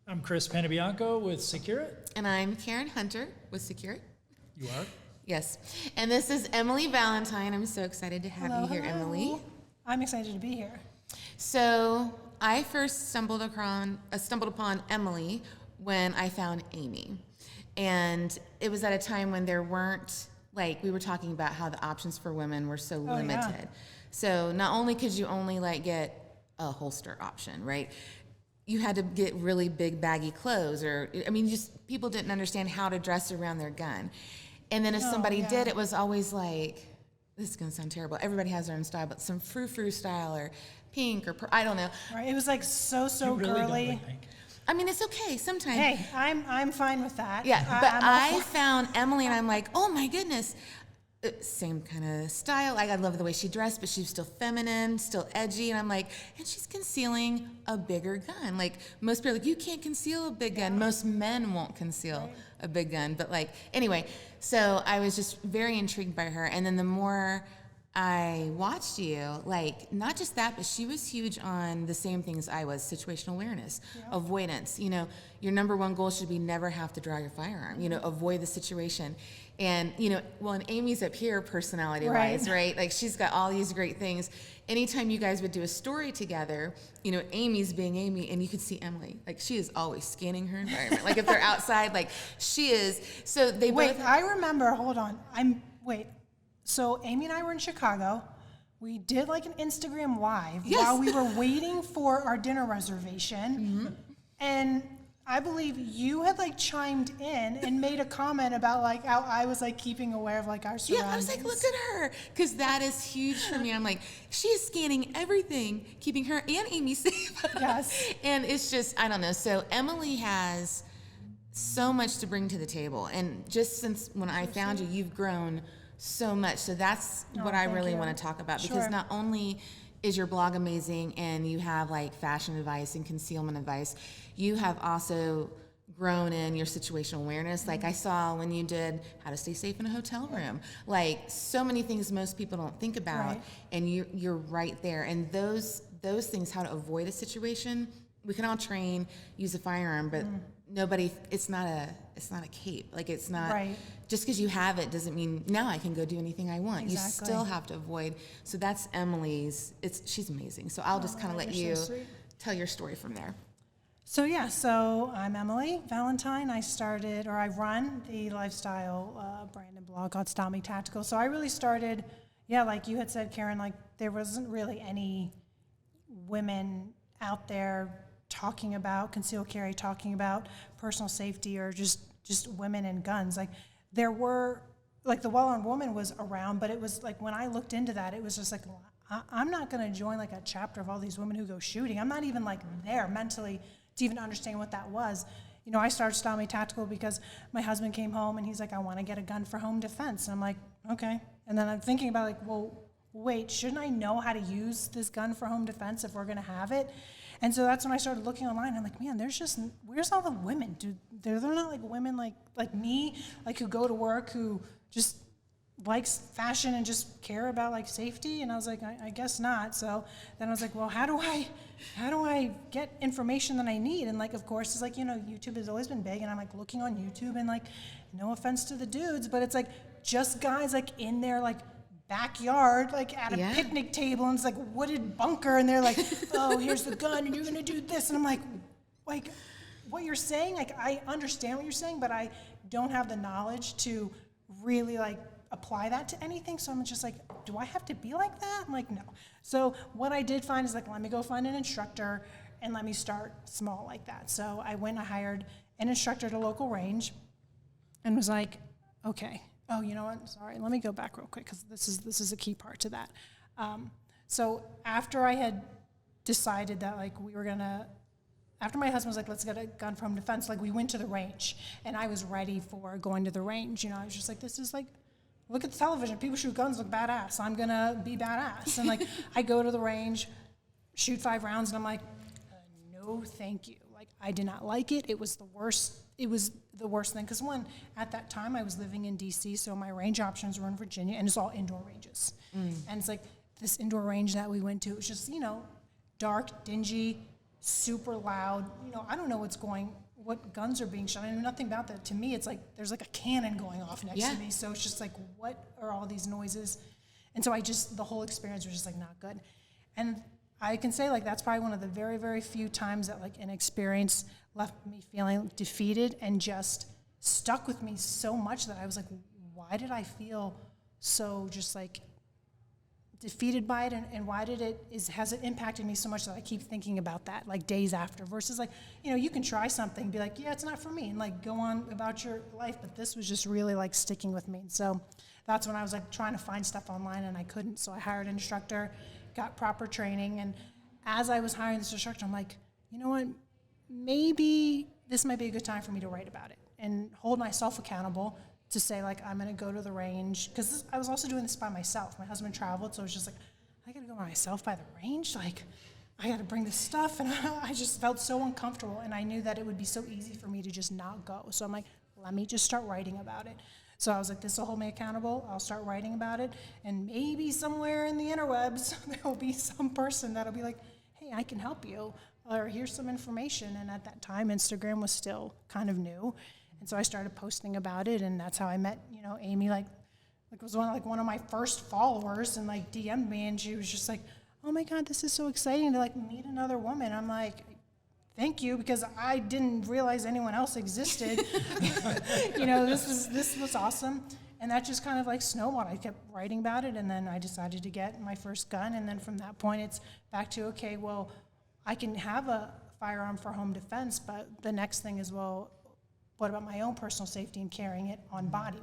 I'm Chris Panabianco with SecureIt. And I'm Karen Hunter with SecureIt. You are? Yes. And this is Emily Valentine. I'm so excited to have you here, Emily. I'm excited to be here. So I first stumbled upon Emily when I found Amy. And it was at a time when there weren't, we were talking about how the options for women were so limited. Yeah. So not only could you only get a holster option, right? You had to get really big baggy clothes, just people didn't understand how to dress around their gun. And then if somebody did, it was always this is gonna sound terrible. Everybody has their own style, but some frou-frou style or pink or I don't know. Right. It was so You really girly. don't like pink. I mean, it's okay sometimes. Hey, I'm fine with that. Yeah, but I'm I found Emily and I'm like, oh my goodness. Same kind of style. I love the way she dressed, but she was still feminine, still edgy. And I'm like, and she's concealing a bigger gun. Most people are like, you can't conceal a big gun. Most men won't conceal a big gun. But anyway, so I was just very intrigued by her. And then the more I watched you, not just that, but she was huge on the same things I was: situational awareness, avoidance. Your number one goal should be never have to draw your firearm. Avoid the situation. And, and Amy's up here personality-wise, right? She's got all these great things. Anytime you guys would do a story together, Amy's being Amy, and you could see Emily. She is always scanning her environment. If they're outside, she is. So they Wait, both... I remember, hold on. So Amy and I were in Chicago. We did an Instagram Live while we were waiting for our dinner reservation. Mm-hmm. And I believe you had chimed in and made a comment about how I was keeping aware of our surroundings. Yeah, I was look at her, because that is huge for me. I'm she is scanning everything, keeping her and Amy safe. Yes. And it's just, I don't know. So Emily has so much to bring to the table, and just since when I found you, you've grown so much. So that's what I really want to talk about, because not only is your blog amazing and you have fashion advice and concealment advice, you have also grown in your situational awareness. I saw when you did how to stay safe in a hotel room, so many things most people don't think about, and you're right there. And those things, how to avoid a situation, we can all train, use a firearm, but nobody, it's not a cape. It's not, just because you have it doesn't mean now I can go do anything I want. Exactly. You still have to avoid. So that's Emily's, she's amazing. So I'll just kind of let you tell your story from there. So I'm Emily Valentine. I run the lifestyle brand and blog called Stop Me Tactical. So I really started, like you had said, Karen, there wasn't really any women out there talking about concealed carry, talking about personal safety, or just women and guns. There were, the Well-Armed Woman was around, but it was when I looked into that, it was just I'm not going to join a chapter of all these women who go shooting. I'm not even there mentally to even understand what that was. I started Stop Me Tactical because my husband came home and he's I want to get a gun for home defense. And I'm okay. And then I'm thinking about wait, shouldn't I know how to use this gun for home defense if we're going to have it? And so that's when I started looking online. I'm man, where's all the women? They're not women like me, who go to work, who just likes fashion and just care about safety. And I was I guess not. So then I was well, how do I get information that I need? And of course, it's YouTube has always been big, and I'm looking on YouTube, and no offense to the dudes, but it's just guys in their backyard, at a picnic table, and it's wooded bunker, and they're oh, here's the gun, and you're gonna do this, and I'm what you're saying, I understand what you're saying, but I don't have the knowledge to really apply that to anything. So I'm just do I have to be like that? I'm no. So what I did find is let me go find an instructor and let me start small like that. So I went and I hired an instructor at a local range and was okay. Oh, you know what? Sorry, let me go back real quick, because this is a key part to that. So after I had decided that we were gonna, after my husband was let's get a gun for home defense, we went to the range, and I was ready for going to the range. I was just this is look at the television. People shoot guns, look badass. I'm gonna be badass. And I go to the range, shoot 5 rounds, and I'm no, thank you. I did not like it. It was the worst. It was the worst thing, because at that time I was living in DC, so my range options were in Virginia, and it's all indoor ranges. And it's this indoor range that we went to, it was just dark, dingy, super loud. I don't know what guns are being shot. I know nothing about that. To me, it's like there's like a cannon going off next to me. So it's just like, what are all these noises? And so the whole experience was just like not good. And I can say like that's probably one of the very, very few times that like an experience left me feeling defeated and just stuck with me so much that I was like, why did I feel so just like defeated by it, and why has it impacted me so much that I keep thinking about that like days after, versus like, you can try something, be like, yeah, it's not for me, and like go on about your life, but this was just really like sticking with me. And so that's when I was like trying to find stuff online and I couldn't, so I hired an instructor, got proper training, and as I was hiring this instructor, I'm like, you know what, maybe this might be a good time for me to write about it and hold myself accountable to say, like, I'm going to go to the range. Because I was also doing this by myself. My husband traveled, so it was just like, I got to go by myself by the range? Like, I got to bring this stuff. And I just felt so uncomfortable. And I knew that it would be so easy for me to just not go. So I'm like, let me just start writing about it. So I was like, this will hold me accountable. I'll start writing about it. And maybe somewhere in the interwebs, there will be some person that'll be like, hey, I can help you. Or here's some information. And at that time, Instagram was still kind of new. And so I started posting about it, and that's how I met, Amy, like was one of my first followers, and like DM'd me, and she was just like, oh my God, this is so exciting to like meet another woman. I'm like, thank you, because I didn't realize anyone else existed. This was awesome. And that just kind of like snowballed. I kept writing about it, and then I decided to get my first gun. And then from that point, it's back to, okay, well, I can have a firearm for home defense, but the next thing is, well, what about my own personal safety and carrying it on body?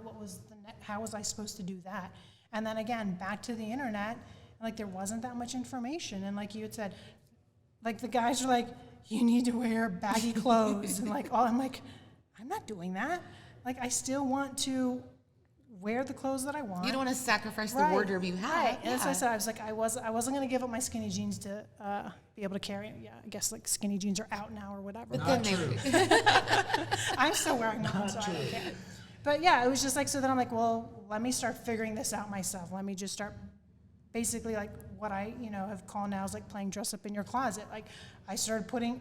How was I supposed to do that? And then again, back to the internet, like there wasn't that much information. And like you had said, like the guys are like, you need to wear baggy clothes. And like, I'm like, I'm not doing that. Like I still want to wear the clothes that I want. You don't want to sacrifice the Right. wardrobe you have. Right. And that's what I said. I was like, I wasn't going to give up my skinny jeans to be able to carry it. Yeah, I guess like skinny jeans are out now or whatever. But Not then true. I'm still wearing them, so I don't care. But yeah, it was just like, so then I'm like, well, let me start figuring this out myself. Let me just start basically like what I, have called now is like playing dress up in your closet. Like I started putting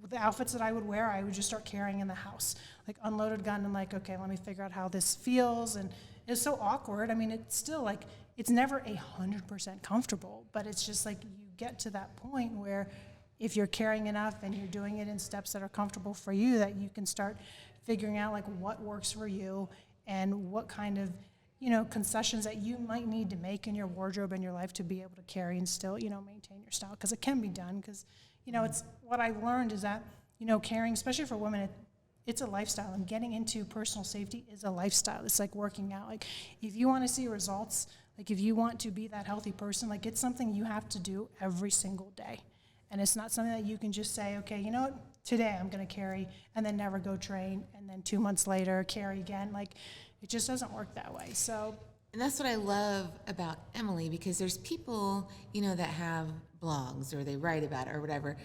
the outfits that I would wear, I would just start carrying in the house. Like unloaded gun and like, okay, let me figure out how this feels. And it's so awkward. I mean, it's still like, it's never 100% comfortable, but it's just like you get to that point where if you're carrying enough and you're doing it in steps that are comfortable for you, that you can start figuring out like what works for you and what kind of, concessions that you might need to make in your wardrobe and your life to be able to carry and still, maintain your style. Because it can be done. Because, it's what I've learned is that, carrying, especially for women, it's a lifestyle, and getting into personal safety is a lifestyle. It's like working out. Like if you want to see results, like if you want to be that healthy person, like it's something you have to do every single day. And it's not something that you can just say, okay, you know what, today I'm going to carry and then never go train and then 2 months later carry again. Like it just doesn't work that way. So, And that's what I love about Emily, because there's people, that have blogs or they write about it or whatever.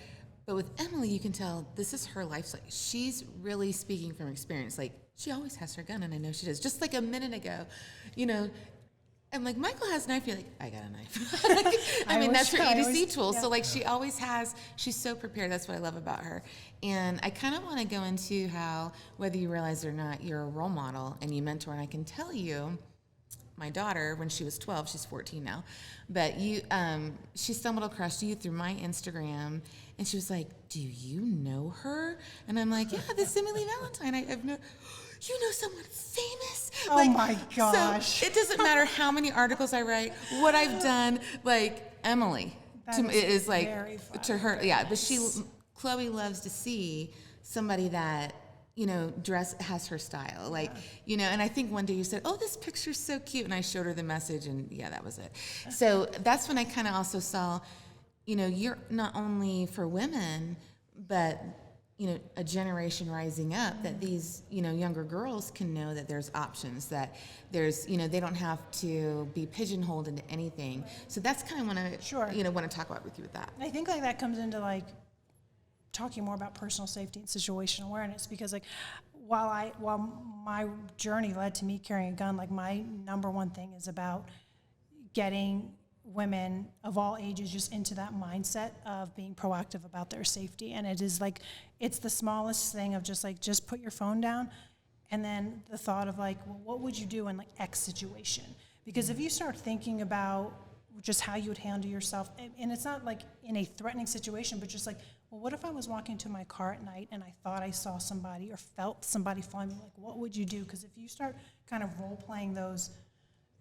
But with Emily, you can tell this is her lifestyle. She's really speaking from experience. Like, she always has her gun, and I know she does. Just like a minute ago, I'm like, Michael has a knife. You're like, I got a knife. I mean, that's her E2C tool. Yeah. So, like, she always has, she's so prepared. That's what I love about her. And I kind of want to go into how, whether you realize it or not, you're a role model and you mentor. And I can tell you, my daughter, when she was 12, she's 14 now, but she stumbled across you through my Instagram, and she was like, do you know her? And I'm like, yeah, this is Emily Valentine. You know someone famous? Oh my gosh. So it doesn't matter how many articles I write, what I've done, like Emily is like, to her, yeah, but Chloe loves to see somebody that, dress has her style. Like, and I think one day you said, oh, this picture's so cute. And I showed her the message, and yeah, that was it. So that's when I kind of also saw, you're not only for women, but, a generation rising up, that these, younger girls can know that there's options, that there's, they don't have to be pigeonholed into anything. So that's kind of what I, want to talk about with you with that. I think like that comes into like, talking more about personal safety and situational awareness, because like while my journey led to me carrying a gun, like my number one thing is about getting women of all ages just into that mindset of being proactive about their safety. And it is like, it's the smallest thing of just put your phone down. And then the thought of like, well, what would you do in like X situation? Because if you start thinking about just how you would handle yourself, and it's not like in a threatening situation, but just like, well, what if I was walking to my car at night and I thought I saw somebody or felt somebody following me? Like, what would you do? Because if you start kind of role-playing those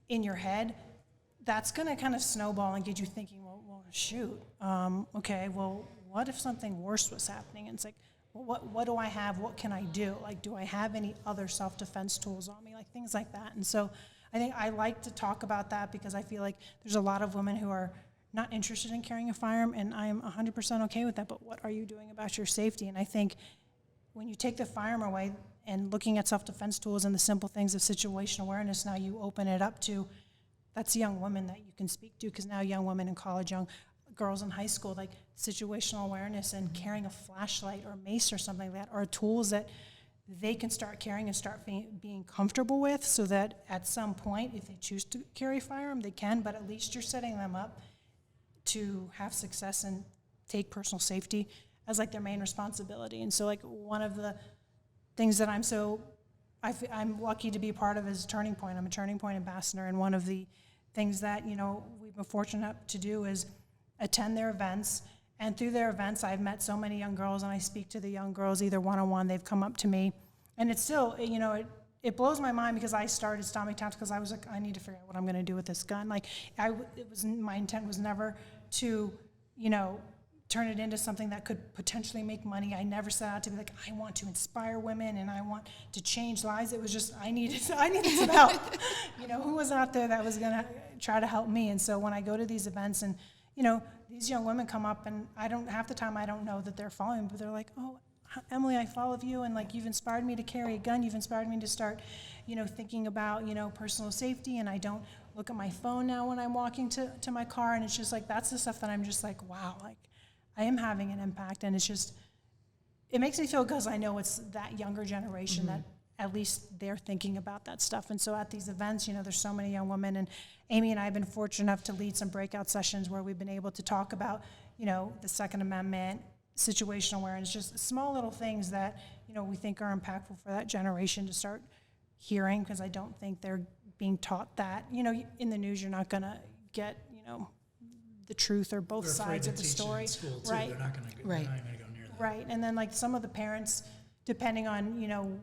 in your head, that's going to kind of snowball and get you thinking, well shoot, okay, well, what if something worse was happening? And it's like, well, what do I have? What can I do? Like, do I have any other self-defense tools on me? Like, things like that. And so I think I like to talk about that because I feel like there's a lot of women who are not interested in carrying a firearm, and I am 100% okay with that, but what are you doing about your safety? And I think when you take the firearm away and looking at self-defense tools and the simple things of situational awareness, now you open it up to, that's young women that you can speak to, because now young women in college, young girls in high school, like situational awareness and carrying a flashlight or mace or something like that are tools that they can start carrying and start being comfortable with, so that at some point, if they choose to carry a firearm, they can, but at least you're setting them up to have success and take personal safety as like their main responsibility. And so like one of the things that I'm lucky to be a part of is Turning Point. I'm a Turning Point ambassador, and one of the things that, you know, we've been fortunate to do is attend their events. And through their events, I've met so many young girls, and I speak to the young girls either one-on-one, they've come up to me. And it's still, you know, it blows my mind, because I started Stomy Tactics because I was like, I need to figure out what I'm going to do with this gun. Like, my intent was never to, you know, turn it into something that could potentially make money. I never set out to be like, I want to inspire women and I want to change lives. It was just, I needed some help. You know, who was out there that was going to try to help me? And so when I go to these events and, you know, these young women come up, and half the time I don't know that they're following, but they're like, oh, Emily, I follow you, and like, you've inspired me to carry a gun. You've inspired me to start, you know, thinking about, you know, personal safety, and I don't look at my phone now when I'm walking to my car. And it's just like, that's the stuff that I'm just like, wow, like I am having an impact. And it's just, it makes me feel good, because I know it's that younger generation that at least they're thinking about that stuff. And so at these events, you know, there's so many young women, and Amy and I have been fortunate enough to lead some breakout sessions where we've been able to talk about, you know, the Second Amendment, situational awareness, just small little things that, you know, we think are impactful for that generation to start hearing, because I don't think they're being taught that. You know, in the news, you're not going to get, you know, the truth or both sides of the story. Right. They're not going to go near that. Right. And then like some of the parents, depending on, you know,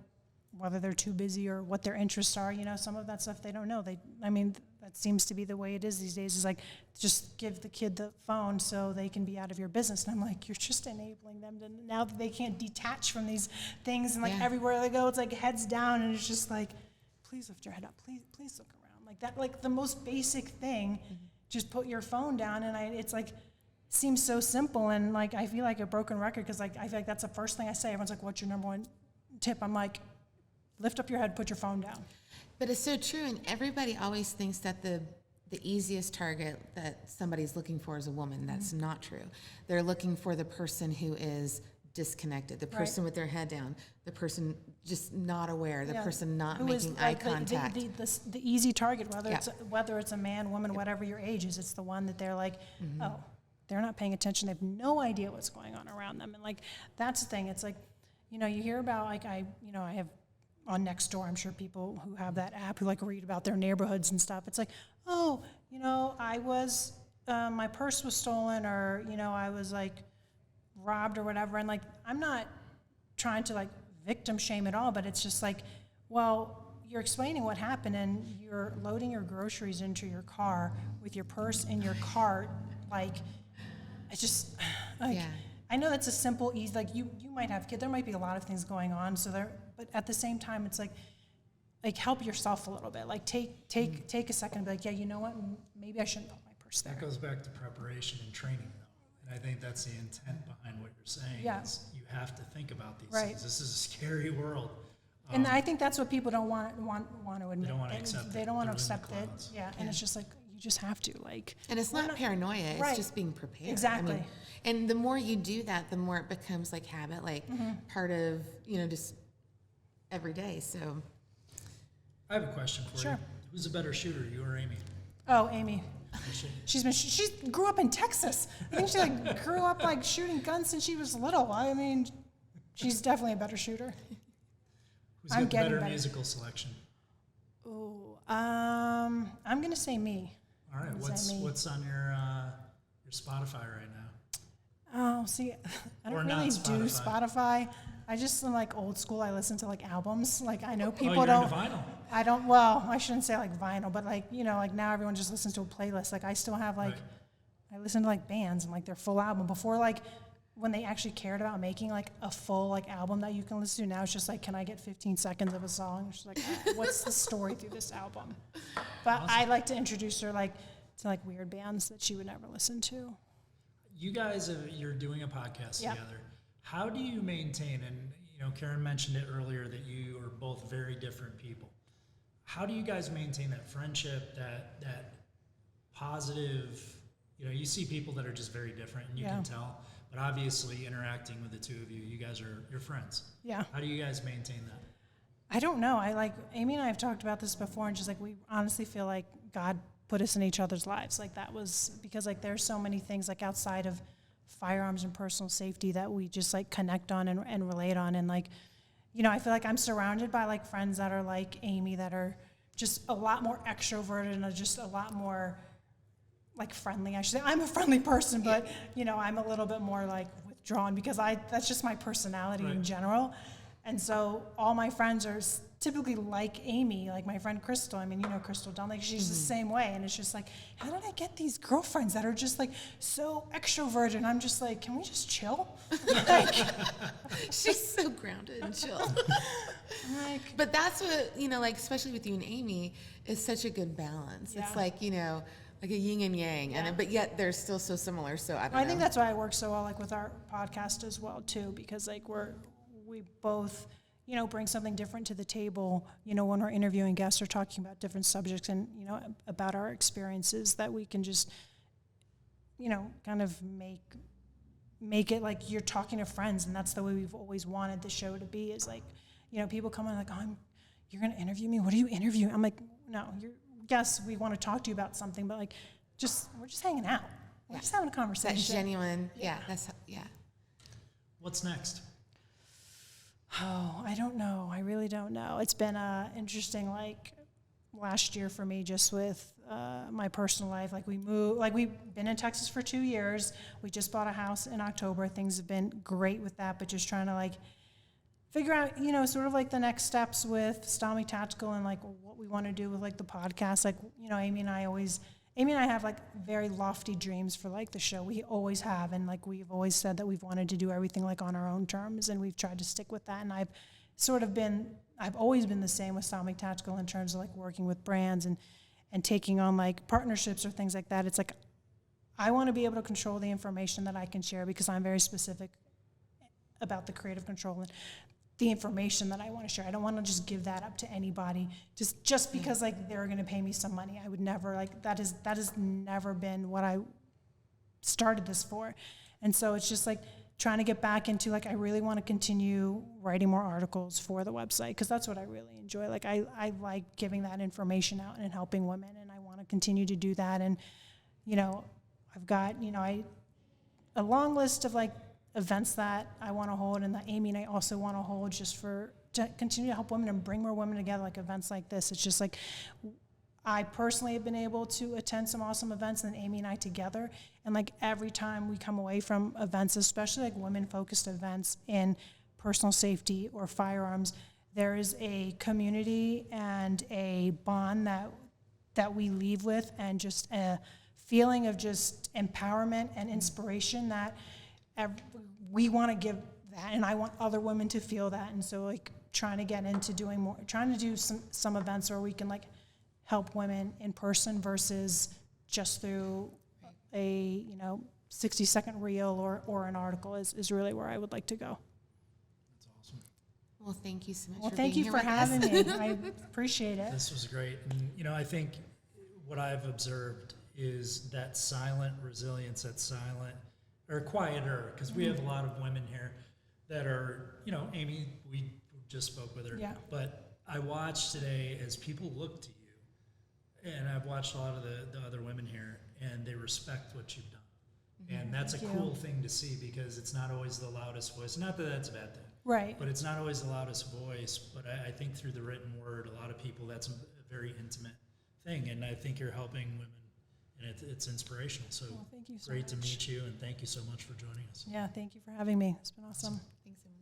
whether they're too busy or what their interests are, you know, some of that stuff they don't know. That seems to be the way it is these days, is like, just give the kid the phone so they can be out of your business. And I'm like, you're just enabling them to, now that they can't detach from these things, and like everywhere they go, it's like heads down, and it's just like, please lift your head up, please look around. Like that, like the most basic thing, just put your phone down. And it's like, seems so simple, and like, I feel like a broken record, because like, I feel like that's the first thing I say. Everyone's like, what's your number one tip? I'm like, lift up your head, put your phone down. But it's so true, and everybody always thinks that the easiest target that somebody's looking for is a woman. That's not true. They're looking for the person who is disconnected, the person with their head down, the person just not aware, the person not making eye contact. The easy target, whether it's a man, woman, whatever your age is, it's the one that they're like, oh, they're not paying attention. They have no idea what's going on around them. And like, that's the thing. It's like, you know, you hear about like, I have on Nextdoor, I'm sure people who have that app who like read about their neighborhoods and stuff. It's like, oh, you know, I was, my purse was stolen, or, you know, I was like robbed or whatever. And like, I'm not trying to like victim shame at all, but it's just like, well, you're explaining what happened, and you're loading your groceries into your car with your purse in your cart. Like, it's just like, I know that's a simple, easy, like you might have kids, there might be a lot of things going on, but at the same time, it's like help yourself a little bit. Like take a second and be like, yeah, you know what, maybe I shouldn't put my purse there. That goes back to preparation and training, though. And I think that's the intent behind what you're saying. Yeah. Is you have to think about these things. This is a scary world. And I think that's what people don't want to admit. They don't want to accept it. They don't want to They're in accept the it. clouds. Yeah, and it's just like, you just have to, like. And it's not paranoia, it's just being prepared. Exactly. I mean, and the more you do that, the more it becomes like habit, like part of, you know, just every day. So I have a question for you. Who's a better shooter, you or Amy? Oh, Amy. She grew up in Texas. I think she like grew up like shooting guns since she was little. I mean, she's definitely a better shooter. Who's got the better musical selection? Oh, I'm gonna say me. All right, what's on your Spotify right now? Oh, see, I don't really do Spotify. I just am like old school. I listen to like albums. Like I know people don't. Into vinyl. I don't. Well, I shouldn't say like vinyl, but like like now everyone just listens to a playlist. Like I still have like, I listen to like bands and like their full album before like when they actually cared about making like a full like album that you can listen to. Now it's just like, can I get 15 seconds of a song? It's just like, what's the story through this album? But awesome. I like to introduce her like to like weird bands that she would never listen to. You guys, you're doing a podcast together. How do you maintain, and Karen mentioned it earlier that you are both very different people. How do you guys maintain that friendship, that positive, you see people that are just very different and you can tell, but obviously interacting with the two of you, you guys you're friends. Yeah. How do you guys maintain that? I don't know. Amy and I have talked about this before, and just like we honestly feel like God put us in each other's lives. Like that was because like there's so many things like outside of firearms and personal safety that we just like connect on and relate on. And like, I feel like I'm surrounded by like friends that are like Amy that are just a lot more extroverted and are just a lot more like friendly. I should say I'm a friendly person, but I'm a little bit more like withdrawn because that's just my personality in general. And so all my friends are typically like Amy, like my friend Crystal. I mean, Crystal Dunn, like she's the same way. And it's just like, how did I get these girlfriends that are just like so extroverted? And I'm just like, can we just chill? Like, she's so grounded and chill. But that's what, like especially with you and Amy, is such a good balance. Yeah. It's like, like a yin and yang, but yet they're still so similar. So I think that's why I work so well, like with our podcast as well too, because like we both, bring something different to the table, when we're interviewing guests or talking about different subjects and, about our experiences that we can just, kind of make it like you're talking to friends. And that's the way we've always wanted the show to be, is like, people come in like, you're going to interview me? What are you interviewing? I'm like, no, yes, we want to talk to you about something, but like, we're just hanging out. We're just having a conversation. That's genuine. What's next? Oh, I don't know. I really don't know. It's been interesting, like last year for me, just with my personal life. Like we've been in Texas for 2 years. We just bought a house in October. Things have been great with that, but just trying to like figure out, sort of like the next steps with Stami Tactical and like what we want to do with like the podcast. Like, Amy and I have like very lofty dreams for like the show. We always have. And like, we've always said that we've wanted to do everything like on our own terms, and we've tried to stick with that. And I've always been the same with Stami Tactical in terms of like working with brands and taking on like partnerships or things like that. It's like, I want to be able to control the information that I can share because I'm very specific about the creative control and the information that I want to share. I don't want to just give that up to anybody just because like they're going to pay me some money. I would never, like, that has never been what I started this for. And so it's just like trying to get back into like, I really want to continue writing more articles for the website because that's what I really enjoy. Like I like giving that information out and helping women, and I want to continue to do that. And, I've got, a long list of like events that I want to hold and that Amy and I also want to hold just to continue to help women and bring more women together, like events like this. It's just like, I personally have been able to attend some awesome events, and Amy and I together. And like every time we come away from events, especially like women-focused events in personal safety or firearms, there is a community and a bond that we leave with, and just a feeling of just empowerment and inspiration that we want to give that, and I want other women to feel that. And so like trying to get into doing more, trying to do some events where we can like help women in person versus just through a 60-second reel or an article is really where I would like to go. That's awesome. Well, thank you so much. Well, thank you for having me. I appreciate it. This was great. And I think what I've observed is that silent resilience, or quieter, because we have a lot of women here that are, Amy, we just spoke with her. Yeah. But I watched today as people look to you and I've watched a lot of the other women here, and they respect what you've done. And that's Thank a you. cool thing to see, because it's not always the loudest voice. Not that that's a bad thing, Right. but it's not always the loudest voice. But I think through the written word, a lot of people, that's a very intimate thing. And I think you're helping women, and it's inspirational. So Well, thank you so great to much. meet you, and thank you so much for joining us. Yeah, thank you for having me. It's been awesome. Thanks so much.